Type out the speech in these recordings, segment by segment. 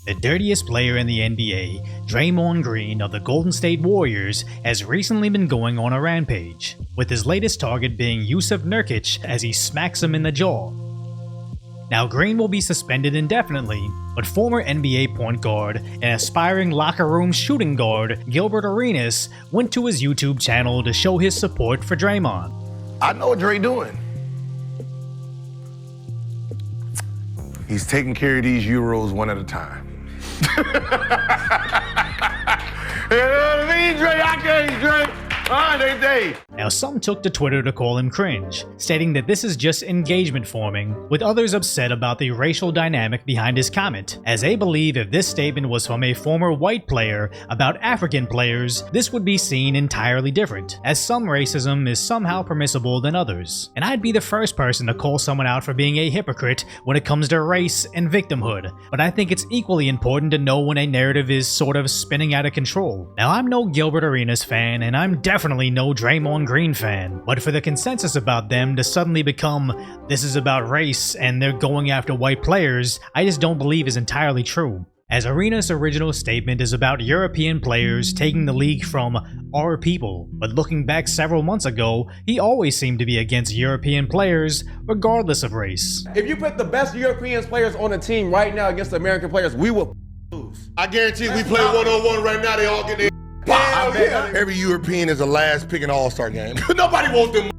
The dirtiest player in the NBA, Draymond Green of the Golden State Warriors, has recently been going on a rampage, with his latest target being Jusuf Nurkic as he smacks him in the jaw. Now, Green will be suspended indefinitely, but former NBA point guard and aspiring locker room shooting guard Gilbert Arenas went to his YouTube channel to show his support for Draymond. I know what Dray doing. He's taking care of these Euros one at a time. You know what I mean, Dray? I can't, Dray. They. Now, some took to Twitter to call him cringe, stating that this is just engagement forming, with others upset about the racial dynamic behind his comment, as they believe if this statement was from a former white player about African players, this would be seen entirely different, as some racism is somehow permissible than others. And I'd be the first person to call someone out for being a hypocrite when it comes to race and victimhood, but I think it's equally important to know when a narrative is sort of spinning out of control. Now, I'm no Gilbert Arenas fan, and I'm definitely no Draymond Green fan, but for the consensus about them to suddenly become this is about race and they're going after white players, I just don't believe is entirely true. As Arenas' original statement is about European players taking the league from our people, but looking back several months ago, he always seemed to be against European players, regardless of race. If you put the best European players on the team right now against the American players, we will lose. I guarantee we play one-on-one right now, they all get their hell yeah. Every European is the last pick in the All-Star game. Nobody wants them,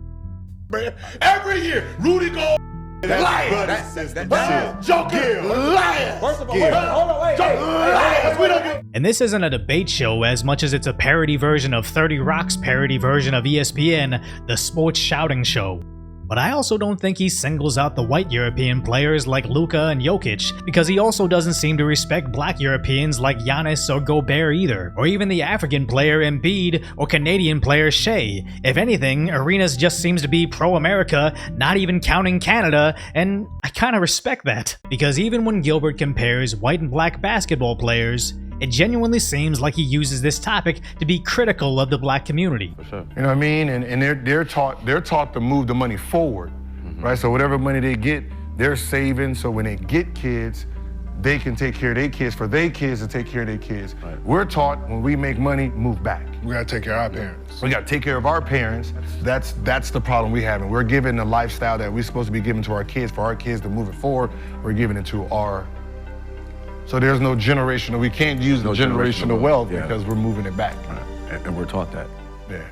man. Every year, Rudy Gold, liar. Joker, liar. First of all, hold on, wait. Liars. We don't get. And this isn't a debate show as much as it's a parody version of 30 Rock's parody version of ESPN, The Sports Shouting Show. But I also don't think he singles out the white European players like Luka and Jokic, because he also doesn't seem to respect black Europeans like Giannis or Gobert either, or even the African player Embiid or Canadian player Shea. If anything, Arenas just seems to be pro-America, not even counting Canada, and I kinda respect that. Because even when Gilbert compares white and black basketball players, it genuinely seems like he uses this topic to be critical of the black community. You know what I mean? And they're taught to move the money forward, right? So whatever money they get, they're saving. So when they get kids, they can take care of their kids for their kids to take care of their kids. Right. We're taught when we make money, move back. We gotta take care of our parents. We gotta take care of our parents. That's the problem we have. And we're giving the lifestyle that we're supposed to be giving to our kids for our kids to move it forward. We're giving it to our. So there's no generational, we can't use no generational wealth because we're moving it back. Right. And we're taught that. Yeah.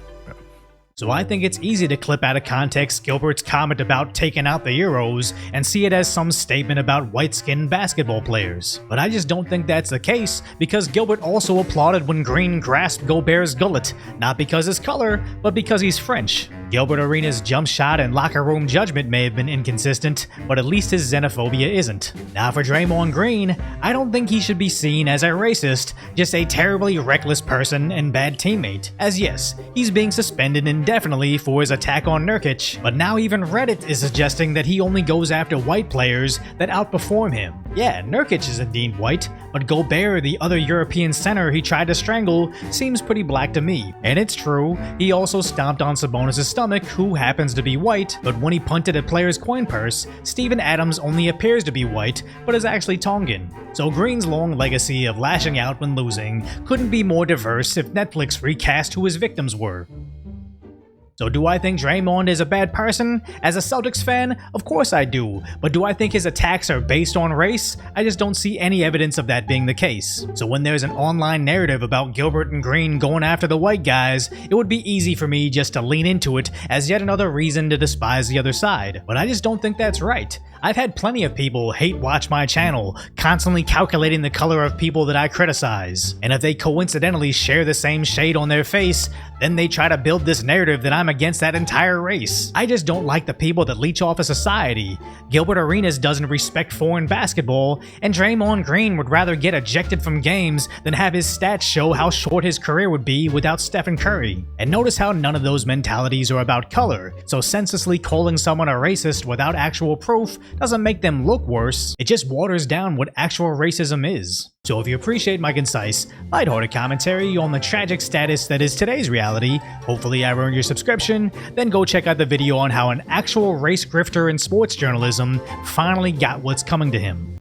So I think it's easy to clip out of context Gilbert's comment about taking out the Euros and see it as some statement about white-skinned basketball players. But I just don't think that's the case, because Gilbert also applauded when Green grasped Gobert's gullet, not because his color, but because he's French. Gilbert Arenas' jump shot and locker room judgment may have been inconsistent, but at least his xenophobia isn't. Now for Draymond Green, I don't think he should be seen as a racist, just a terribly reckless person and bad teammate. As yes, he's being suspended indefinitely for his attack on Nurkic, but now even Reddit is suggesting that he only goes after white players that outperform him. Yeah, Nurkic is indeed white, but Gobert, the other European center he tried to strangle, seems pretty black to me. And it's true, he also stomped on Sabonis' stomach, who happens to be white, but when he punted a player's coin purse, Steven Adams only appears to be white, but is actually Tongan. So Green's long legacy of lashing out when losing couldn't be more diverse if Netflix recast who his victims were. So do I think Draymond is a bad person? As a Celtics fan, of course I do. But do I think his attacks are based on race? I just don't see any evidence of that being the case. So when there's an online narrative about Gilbert and Green going after the white guys, it would be easy for me just to lean into it as yet another reason to despise the other side. But I just don't think that's right. I've had plenty of people hate watch my channel, constantly calculating the color of people that I criticize. And if they coincidentally share the same shade on their face, then they try to build this narrative that I'm against that entire race. I just don't like the people that leech off of society. Gilbert Arenas doesn't respect foreign basketball, and Draymond Green would rather get ejected from games than have his stats show how short his career would be without Stephen Curry. And notice how none of those mentalities are about color, so senselessly calling someone a racist without actual proof doesn't make them look worse, it just waters down what actual racism is. So if you appreciate my concise, lighthearted commentary on the tragic status that is today's reality, hopefully I've earned your subscription, then go check out the video on how an actual race grifter in sports journalism finally got what's coming to him.